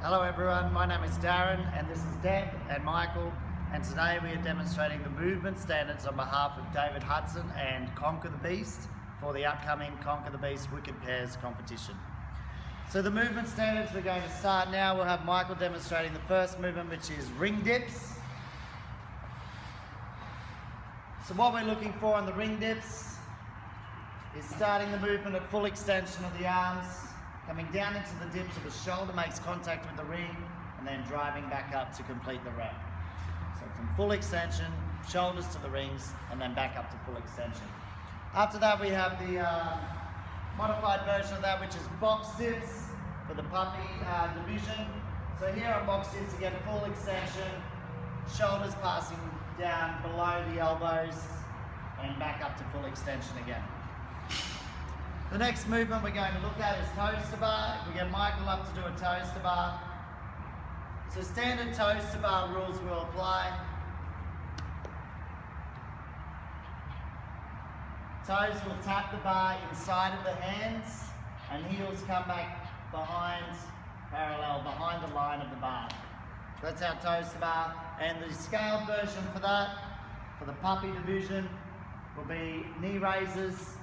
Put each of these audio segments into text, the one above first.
Hello everyone, my name is Darren and this is Deb and Michael, and today we are demonstrating the movement standards on behalf of David Hudson and Conquer the Beast for the upcoming Conquer the Beast Wicked Pairs competition. So the movement standards, we're going to start now. We'll have Michael demonstrating the first movement, which is ring dips. So what we're looking for on the ring dips is starting the movement at full extension of the arms, coming down into the dip so the shoulder makes contact with the ring, and then driving back up to complete the rep. So from full extension, shoulders to the rings, and then back up to full extension. After that we have the modified version of that, which is box dips for the puppy division. So here on box dips you get a full extension, shoulders passing down below the elbows, and back up to full extension again. The next movement we're going to look at is toes to bar. We get Michael up to do a toes to bar. So standard toes to bar rules will apply. Toes will tap the bar inside of the hands, and heels come back behind, parallel, behind the line of the bar. So that's our toes to bar. And the scaled version for that, for the puppy division, will be knee raises.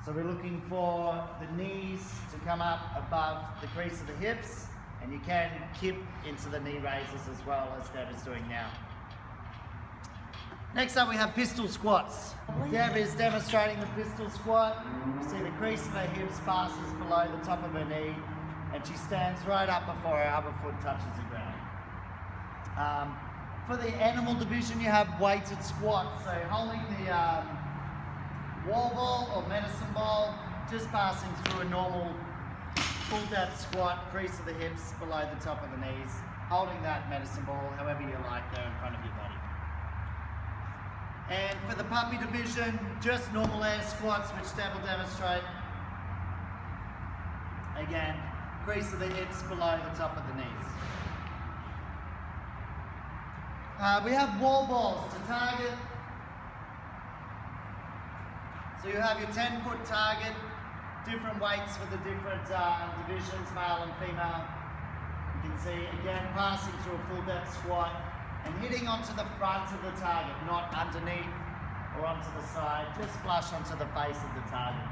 So we're looking for the knees to come up above the crease of the hips, and you can kip into the knee raises as well, as Deb is doing now. Next up we have pistol squats. Deb is demonstrating the pistol squat. You see the crease of her hips passes below the top of her knee, and she stands right up before her other foot touches the ground. For the animal division you have weighted squats, so holding the wall ball or medicine ball, just passing through a normal full depth squat, crease of the hips below the top of the knees, holding that medicine ball however you like there in front of your body. And for the puppy division, just normal air squats, which Deb will demonstrate. Again, crease of the hips below the top of the knees. We have wall balls to target. So you have your 10-foot target, different weights for the different divisions, male and female. You can see, again, passing through a full depth squat and hitting onto the front of the target, not underneath or onto the side, just flush onto the face of the target.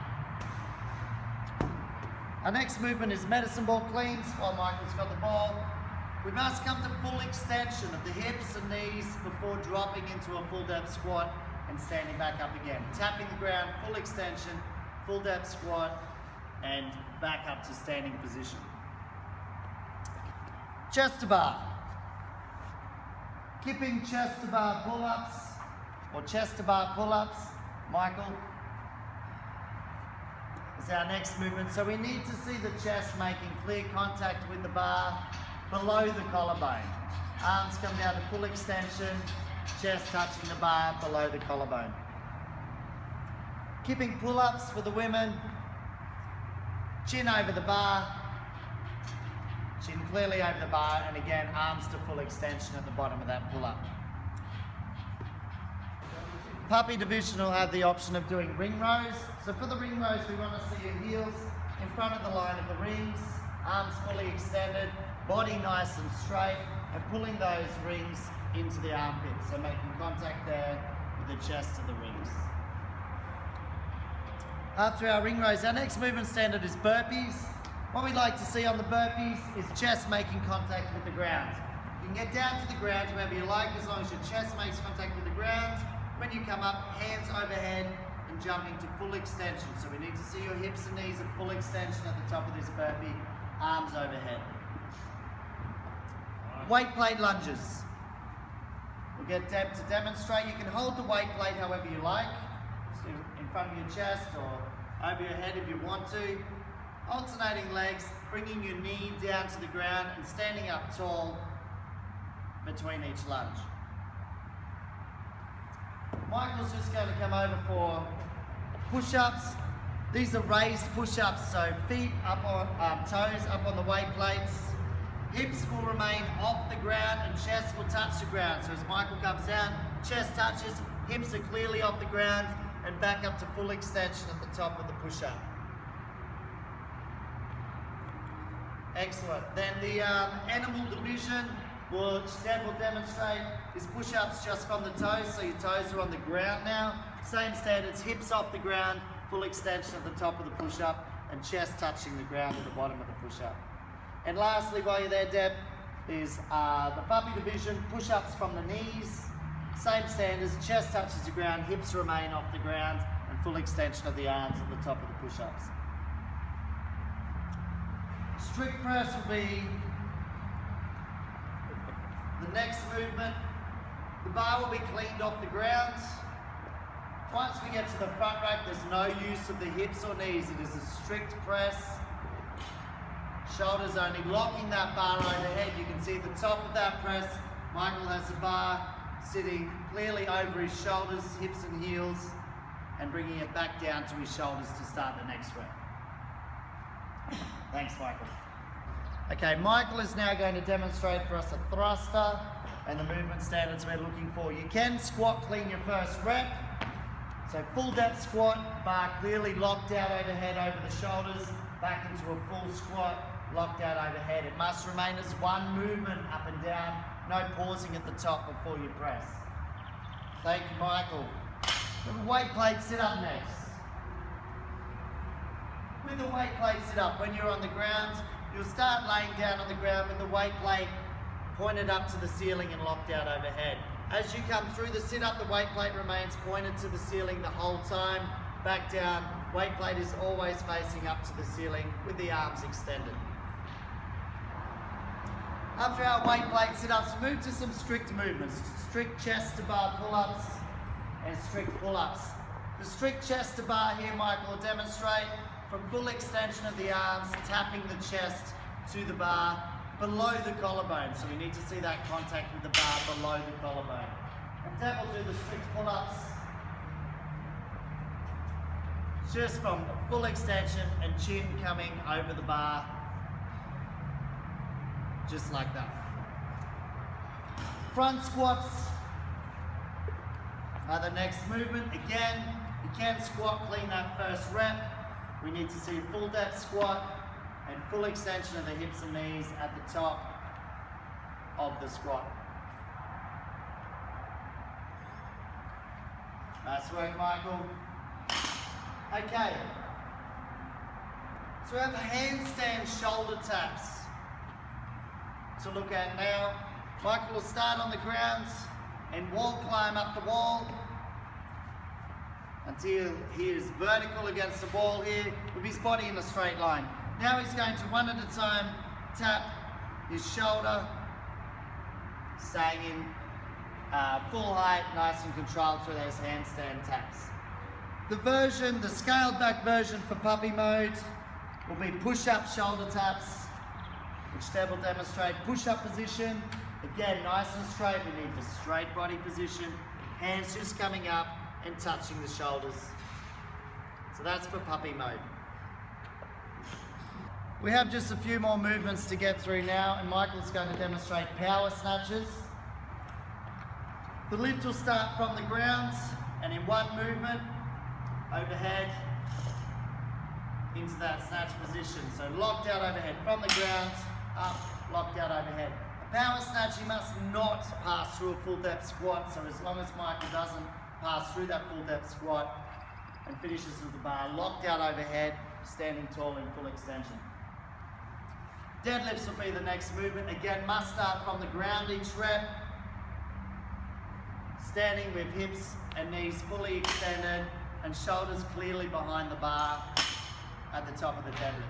Our next movement is medicine ball cleans while Michael's got the ball. We must come to full extension of the hips and knees before dropping into a full depth squat and standing back up again. Tapping the ground, full extension, full depth squat, and back up to standing position. Chest to bar. Kipping chest to bar pull-ups, or chest to bar pull-ups. Michael is our next movement. So we need to see the chest making clear contact with the bar below the collarbone. Arms come down to full extension, chest touching the bar below the collarbone. Kipping pull-ups for the women. Chin over the bar. Chin clearly over the bar, and again, arms to full extension at the bottom of that pull-up. Puppy division will have the option of doing ring rows. So for the ring rows, we want to see your heels in front of the line of the rings, arms fully extended, body nice and straight, and pulling those rings into the armpits, so making contact there with the chest of the rings. After our ring rows, our next movement standard is burpees. What we like to see on the burpees is chest making contact with the ground. You can get down to the ground however you like, as long as your chest makes contact with the ground. When you come up, hands overhead and jumping to full extension. So we need to see your hips and knees at full extension at the top of this burpee, arms overhead. Weight plate lunges. We'll get Deb to demonstrate. You can hold the weight plate however you like, so in front of your chest or over your head if you want to. Alternating legs, bringing your knee down to the ground and standing up tall between each lunge. Michael's just going to come over for push-ups. These are raised push-ups, so feet up on toes up on the weight plates. Hips will remain off the ground and chest will touch the ground. So as Michael comes down, chest touches, hips are clearly off the ground, and back up to full extension at the top of the push-up. Excellent. Then the animal division, which Dad will demonstrate, is push-ups just from the toes, so your toes are on the ground now. Same standards, hips off the ground, full extension at the top of the push-up, and chest touching the ground at the bottom of the push-up. And lastly, while you're there, Deb, is the puppy division, push-ups from the knees, same standards, chest touches the ground, hips remain off the ground, and full extension of the arms at the top of the push-ups. Strict press will be the next movement. The bar will be cleaned off the ground. Once we get to the front rack, there's no use of the hips or knees. It is a strict press. Shoulders only locking that bar overhead. You can see at the top of that press, Michael has the bar sitting clearly over his shoulders, hips and heels, and bringing it back down to his shoulders to start the next rep. Thanks, Michael. Okay, Michael is now going to demonstrate for us a thruster and the movement standards we're looking for. You can squat clean your first rep. So full depth squat, bar clearly locked out overhead over the shoulders, back into a full squat, locked out overhead. It must remain as one movement up and down, no pausing at the top before you press. Thank you, Michael. The weight plate sit up next. With the weight plate sit up, when you're on the ground, you'll start laying down on the ground with the weight plate pointed up to the ceiling and locked out overhead. As you come through the sit up, the weight plate remains pointed to the ceiling the whole time. Back down, weight plate is always facing up to the ceiling with the arms extended. After our weight plate sit-ups, move to some strict movements. Strict chest to bar pull-ups and strict pull-ups. The strict chest to bar here, Michael will demonstrate from full extension of the arms, tapping the chest to the bar below the collarbone. So we need to see that contact with the bar below the collarbone. And Deb will do the strict pull-ups just from full extension and chin coming over the bar, just like that. Front squats are the next movement. Again, you can squat clean that first rep. We need to see a full depth squat and full extension of the hips and knees at the top of the squat. Nice work, Michael. Okay. So we have handstand shoulder taps to look at now. Michael will start on the ground and wall climb up the wall until he is vertical against the wall here with his body in a straight line. Now he's going to one at a time tap his shoulder, staying in full height, nice and controlled through those handstand taps. The scaled back version for puppy mode will be push-up shoulder taps, which Deb will demonstrate. Push-up position, again, nice and straight. We need the straight body position, hands just coming up and touching the shoulders. So that's for puppy mode. We have just a few more movements to get through now, and Michael's going to demonstrate power snatches. The lift will start from the ground, and in one movement, overhead, into that snatch position. So locked out overhead, from the ground, up, locked out overhead. A power snatch, you must not pass through a full depth squat, so as long as Michael doesn't pass through that full depth squat and finishes with the bar locked out overhead, standing tall in full extension. Deadlifts will be the next movement. Again, must start from the ground each rep. Standing with hips and knees fully extended and shoulders clearly behind the bar at the top of the deadlift.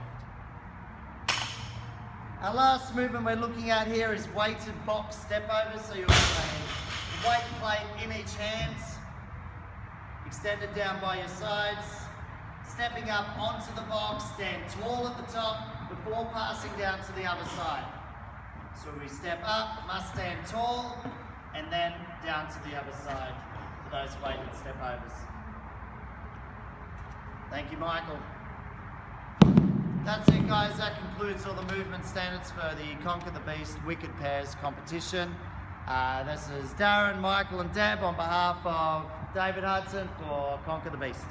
Our last movement we're looking at here is weighted box step over. So you'll have a weight plate in each hand, extended down by your sides, stepping up onto the box, stand tall at the top before passing down to the other side. So we step up, must stand tall, and then down to the other side for those weighted step overs. Thank you, Michael. That's it, guys. That concludes all the movement standards for the Conquer the Beast Wicked Pairs competition. This is Darren, Michael and Deb on behalf of David Hudson for Conquer the Beast.